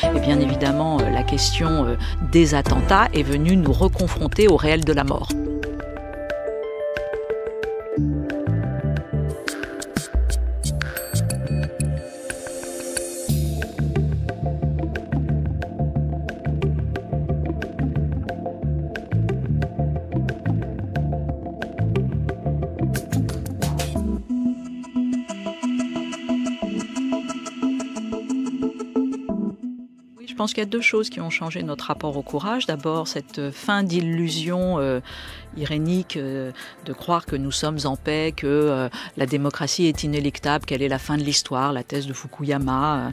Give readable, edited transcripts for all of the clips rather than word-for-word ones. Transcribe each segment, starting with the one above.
Et bien évidemment, la question des attentats est venue nous reconfronter au réel de la mort. Je pense qu'il y a deux choses qui ont changé notre rapport au courage. D'abord, cette fin d'illusion irénique de croire que nous sommes en paix, que la démocratie est inéluctable, qu'elle est la fin de l'histoire, la thèse de Fukuyama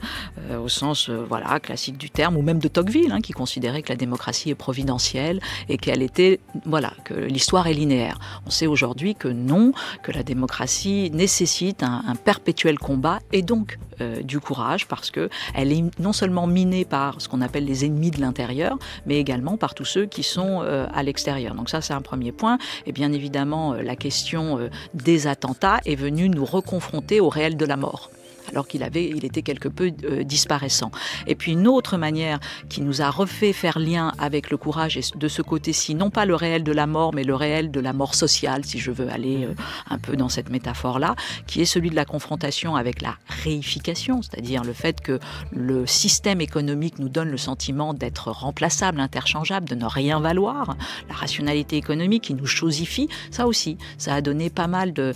au sens voilà, classique du terme, ou même de Tocqueville, qui considérait que la démocratie est providentielle et qu'elle était, voilà, que l'histoire est linéaire. On sait aujourd'hui que non, que la démocratie nécessite un perpétuel combat et donc du courage, parce qu'elle est non seulement minée par ce qu'on appelle les ennemis de l'intérieur, mais également par tous ceux qui sont à l'extérieur. Donc ça, c'est un premier point. Et bien évidemment, la question des attentats est venue nous reconfronter au réel de la mort, alors qu'il était quelque peu disparaissant. Et puis une autre manière qui nous a refait faire lien avec le courage, et de ce côté-ci, non pas le réel de la mort, mais le réel de la mort sociale, si je veux aller un peu dans cette métaphore-là, qui est celui de la confrontation avec la réification, c'est-à-dire le fait que le système économique nous donne le sentiment d'être remplaçable, interchangeable, de ne rien valoir, la rationalité économique qui nous chosifie, ça aussi, ça a donné pas mal de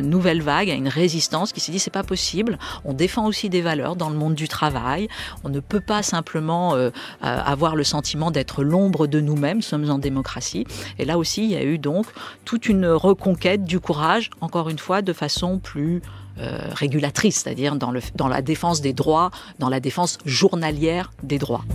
nouvelles vagues à une résistance qui s'est dit c'est pas possible. On défend aussi des valeurs dans le monde du travail. On ne peut pas simplement avoir le sentiment d'être l'ombre de nous-mêmes. Nous sommes en démocratie. Et là aussi, il y a eu donc toute une reconquête du courage, encore une fois, de façon plus régulatrice, c'est-à-dire dans la défense des droits, dans la défense journalière des droits.